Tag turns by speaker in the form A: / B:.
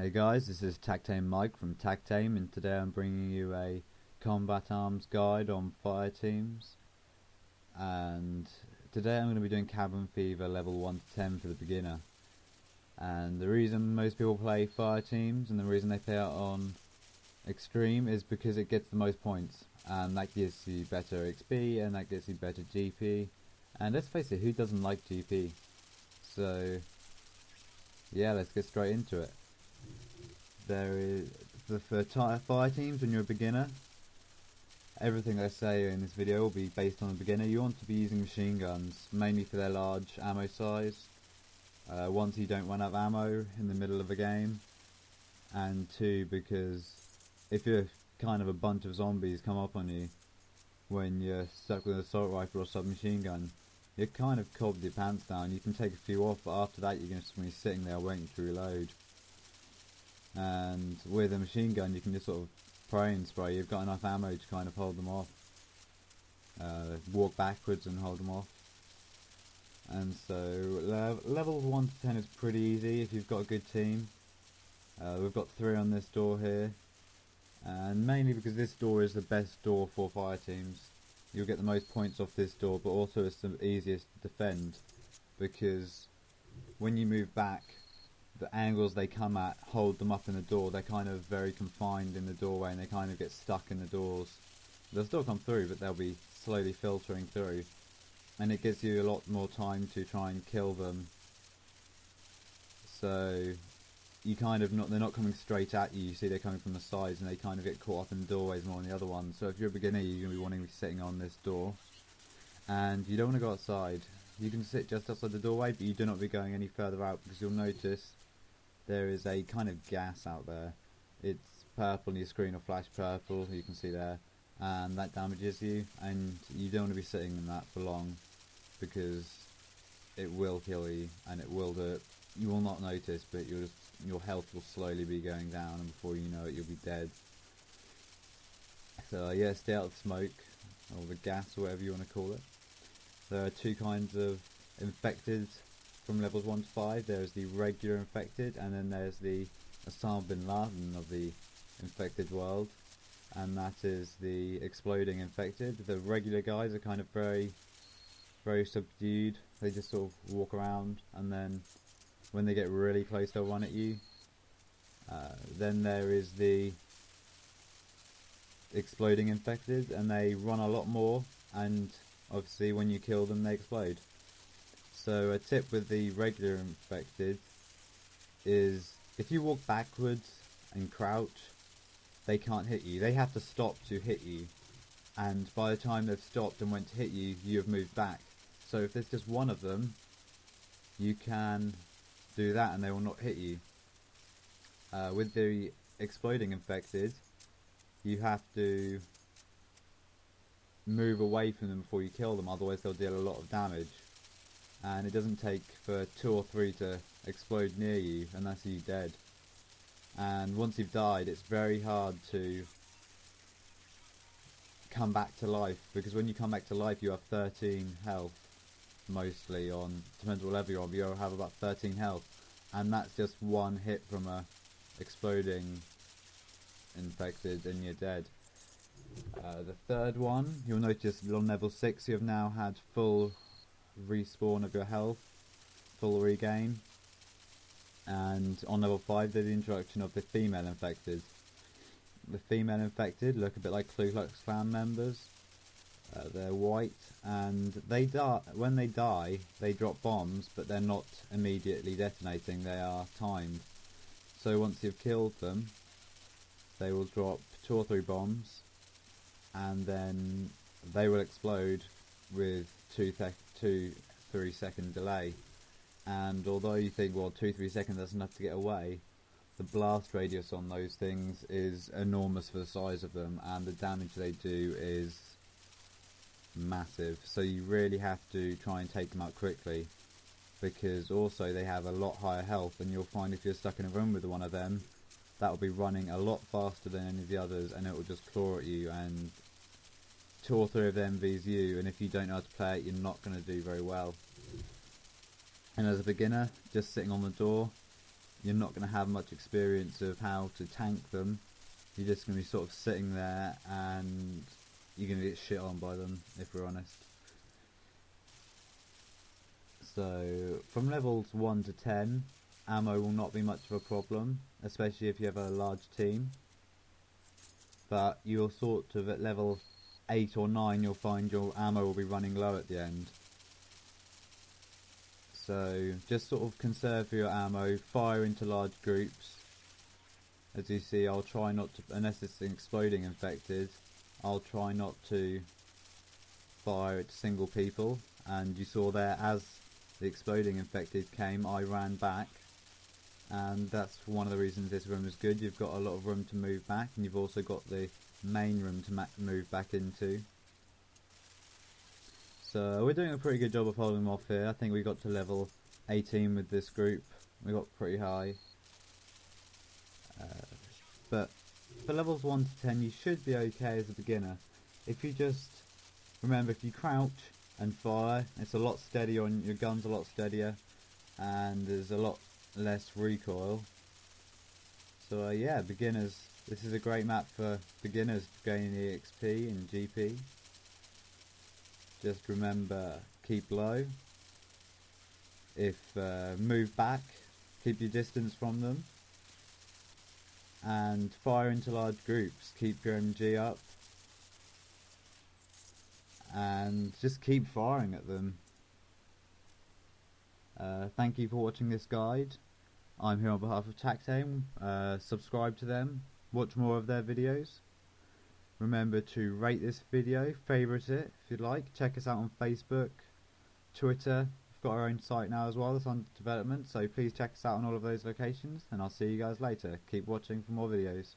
A: Hey guys, this is Tactame Mike from Tactame, and today I'm bringing you a combat arms guide on fire teams. And today I'm going to be doing Cabin Fever level 1 to 10 for the beginner. And the reason most people play fire teams and the reason they play out on extreme is because it gets the most points, and that gives you better XP and that gets you better GP. And let's face it, who doesn't like GP? So yeah, let's get straight into it. There is for fire teams when you're a beginner. Everything I say in this video will be based on a beginner. You want to be using machine guns, mainly for their large ammo size. One, so you don't run out of ammo in the middle of a game, and two, because if you're kind of a bunch of zombies come up on you when you're stuck with an assault rifle or submachine gun, you're kind of cobbed your pants down. You can take a few off, but after that you're just going to be sitting there waiting to reload. And with a machine gun you can just sort of pray and spray. You've got enough ammo to kind of hold them off, walk backwards and hold them off. And so levels 1 to 10 is pretty easy if you've got a good team. We've got 3 on this door here, and mainly because this door is the best door for fire teams. You'll get the most points off this door, but also it's the easiest to defend, because when you move back, the angles they come at hold them up in the door. They're kind of very confined in the doorway and they kind of get stuck in the doors. They'll still come through, but they'll be slowly filtering through, and it gives you a lot more time to try and kill them. So you kind of they're not coming straight at you. You see they're coming from the sides and they kind of get caught up in the doorways more than the other ones. So if you're a beginner, you're going to be wanting to be sitting on this door, and you don't want to go outside. You can sit just outside the doorway, but you do not be going any further out, because you'll notice there is a kind of gas out there. It's purple, and your screen will flash purple, you can see there, and that damages you, and you don't want to be sitting in that for long, because it will kill you, and it will do it. You will not notice, but your health will slowly be going down, and before you know it you'll be dead. So yeah, stay out of smoke, or the gas, or whatever you want to call it. There are 2 kinds of infected from levels 1 to 5. There's the regular infected, and then there's the Osama bin Laden of the infected world, and that is the exploding infected. The regular guys are kind of very subdued. They just sort of walk around, and then when they get really close they'll run at you. Then there is the exploding infected, and they run a lot more, and obviously when you kill them they explode. So a tip with the regular infected is if you walk backwards and crouch, they can't hit you. They have to stop to hit you, and by the time they've stopped and went to hit you, you have moved back. So if there's just one of them, you can do that and they will not hit you. With the exploding infected, you have to move away from them before you kill them, otherwise they'll deal a lot of damage. And it doesn't take for 2 or 3 to explode near you, and that's you dead. And once you've died, it's very hard to come back to life, because when you come back to life you have 13 health, mostly, on depends what level you're on, but you'll have about 13 health, and that's just one hit from a exploding infected and you're dead. The third one, you'll notice on level 6 you have now had full respawn of your health, full regain, and on level 5 there's the introduction of the female infected. The female infected look a bit like Ku Klux Klan members. They're white, and they when they die they drop bombs, but they're not immediately detonating, they are timed. So once you've killed them they will drop 2 or 3 bombs, and then they will explode with 2-3 second delay. And although you think, well, 2-3 seconds that's enough to get away, the blast radius on those things is enormous for the size of them, and the damage they do is massive. So you really have to try and take them out quickly, because also they have a lot higher health, and you'll find if you're stuck in a room with one of them, that will be running a lot faster than any of the others, and it will just claw at you, and 2 or 3 of them vs you, and if you don't know how to play it, you're not going to do very well. And as a beginner, just sitting on the door you're not going to have much experience of how to tank them. You're just going to be sort of sitting there and you're going to get shit on by them, if we're honest. So from levels 1 to 10, ammo will not be much of a problem, especially if you have a large team. But you'll sort of at level 8 or 9, you'll find your ammo will be running low at the end. So just sort of conserve your ammo, fire into large groups. As you see, I'll try not to, unless it's an exploding infected, I'll try not to fire at single people. And you saw there, as the exploding infected came, I ran back. And that's one of the reasons this room is good. You've got a lot of room to move back, and you've also got the main room to move back into. So we're doing a pretty good job of holding them off here. I think we got to level 18 with this group. We got pretty high. But for levels 1 to 10 you should be okay as a beginner. If you just remember, if you crouch and fire, it's a lot steadier, on your gun's a lot steadier, and there's a lot less recoil. So yeah, beginners, this is a great map for beginners gaining EXP and GP. Just remember, keep low. If move back, keep your distance from them, and fire into large groups. Keep your MG up and just keep firing at them. Thank you for watching this guide. I'm here on behalf of Tactame. Subscribe to them, watch more of their videos. Remember to rate this video, favourite it if you'd like. Check us out on Facebook, Twitter. We've got our own site now as well that's on development, so please check us out on all of those locations, and I'll see you guys later. Keep watching for more videos.